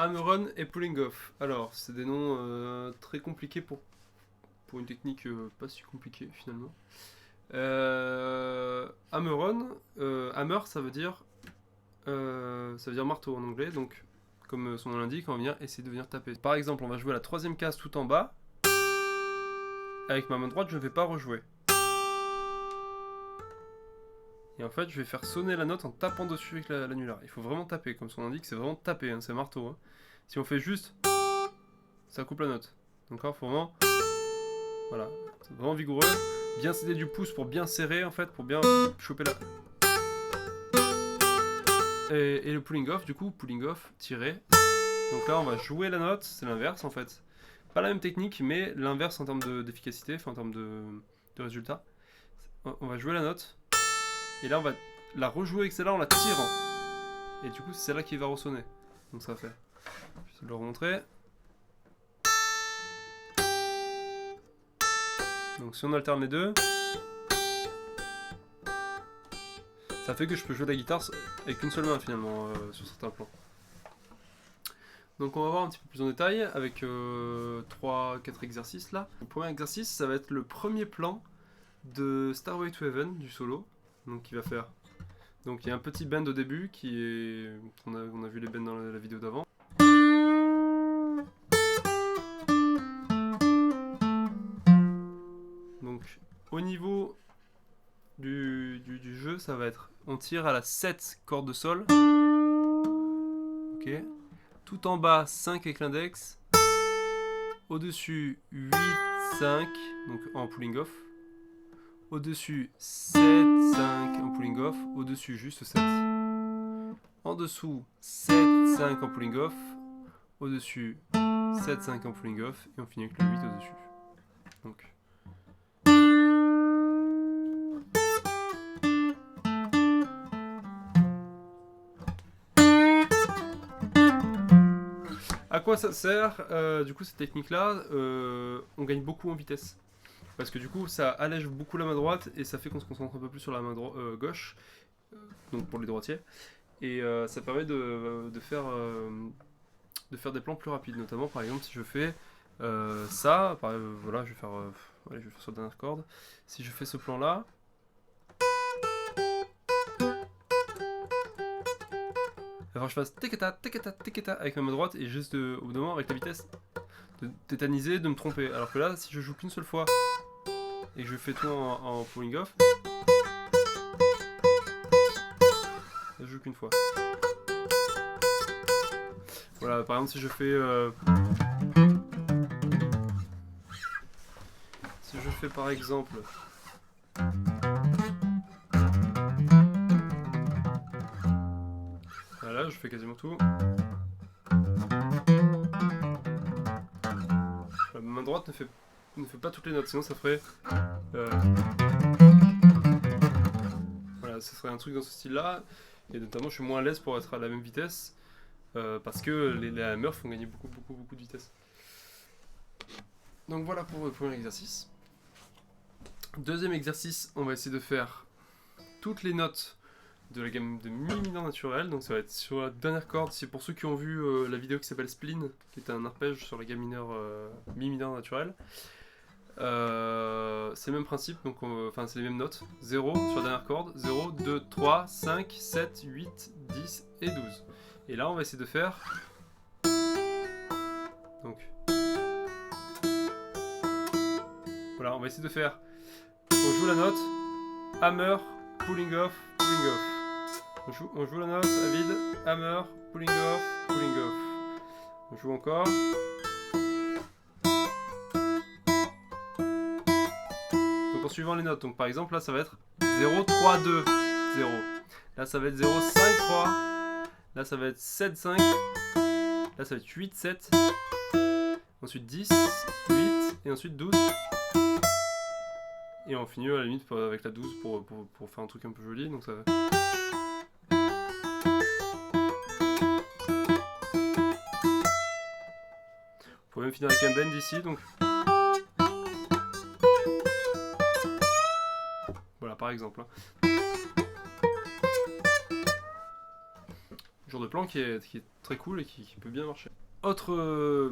hammer-on et pulling off. Alors, c'est des noms très compliqués pour une technique pas si compliquée finalement. Hammer-on, hammer ça veut dire marteau en anglais, donc comme son nom l'indique, on va venir essayer de venir taper. Par exemple, on va jouer la troisième case tout en bas. Avec ma main droite, je ne vais pas rejouer. Et en fait, je vais faire sonner la note en tapant dessus avec l'annular. Il faut vraiment taper, comme son indique, c'est vraiment taper, hein, c'est marteau. Hein. Si on fait juste, ça coupe la note. Donc là, il faut vraiment, voilà, c'est vraiment vigoureux. Bien céder du pouce pour bien serrer, en fait, pour bien choper la... Et le pulling off, du coup, pulling off, tirer. Donc là, on va jouer la note, c'est l'inverse, en fait. Pas la même technique, mais l'inverse en termes d'efficacité, enfin en termes de résultat. On va jouer la note. Et là, on va la rejouer avec celle-là en la tirant. Et du coup, c'est celle-là qui va ressonner. Donc ça va faire. Je vais te le remontrer. Donc si on alterne les deux, ça fait que je peux jouer la guitare avec une seule main finalement sur certains plans. Donc on va voir un petit peu plus en détail avec 3-4 exercices là. Le premier exercice, ça va être le premier plan de Stairway to Heaven du solo. Donc il va faire. Donc il y a un petit bend au début qui est. On a vu les bends dans la vidéo d'avant. Donc au niveau du jeu, ça va être. On tire à la 7 corde de sol. Ok. Tout en bas 5 avec l'index. Au-dessus 8, 5, donc en pulling off. Au-dessus 7, 5 en pulling off. Au-dessus juste 7. En dessous 7, 5 en pulling off. Au-dessus 7, 5 en pulling off. Et on finit avec le 8 au-dessus. Donc. À quoi ça sert du coup cette technique là on gagne beaucoup en vitesse. Parce que du coup ça allège beaucoup la main droite et ça fait qu'on se concentre un peu plus sur la main gauche, donc pour les droitiers. Et ça permet de faire des plans plus rapides, notamment par exemple si je fais ça, voilà je vais faire sur la dernière corde. Si je fais ce plan là, alors je fasse teketa, teketa, teketa avec ma main droite et juste au bout d'un moment avec la vitesse de tétaniser, de me tromper. Alors que là, si je joue qu'une seule fois et que je fais tout en pulling off, je joue qu'une fois. Voilà, par exemple si je fais par exemple voilà, je fais quasiment tout. La main droite ne fait pas toutes les notes, sinon ça ferait voilà, ce serait un truc dans ce style là, et notamment je suis moins à l'aise pour être à la même vitesse parce que les hammers font gagner beaucoup de vitesse. Donc voilà pour le premier exercice. Deuxième exercice, on va essayer de faire toutes les notes de la gamme de mi mineur naturel, donc ça va être sur la dernière corde. C'est pour ceux qui ont vu la vidéo qui s'appelle Spleen, qui est un arpège sur la gamme mineure mi mineur naturel. C'est le même principe, donc c'est les mêmes notes. 0 sur la dernière corde, 0, 2, 3, 5, 7, 8, 10 et 12. Et là on va essayer de faire donc voilà, on va essayer de faire, on joue la note hammer, pulling off, pulling off. On joue la note à vide, hammer, pulling off, pulling off. On joue encore. Donc en suivant les notes, donc par exemple là ça va être 0, 3, 2, 0. Là ça va être 0, 5, 3. Là ça va être 7, 5. Là ça va être 8, 7. Ensuite 10, 8 et ensuite 12. Et on finit à la limite avec la 12 pour faire un truc un peu joli. Donc ça va. On peut même finir avec un bend ici. Donc voilà par exemple. genre de plan qui est très cool et qui peut bien marcher. Autre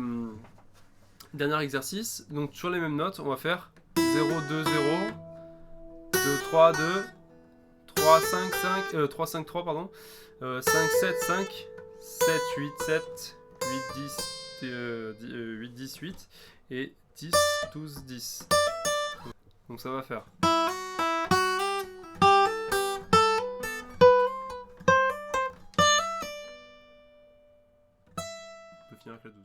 dernier exercice, donc sur les mêmes notes, on va faire 0, 2, 0, 2, 3, 2, 3, 5, 5, 3, 5, 3, pardon, 5, 7, 5, 7, 8, 7, 8, 10, 8, 10, 8, et 10, 12, 10. Donc ça va faire. On peut finir avec la 12.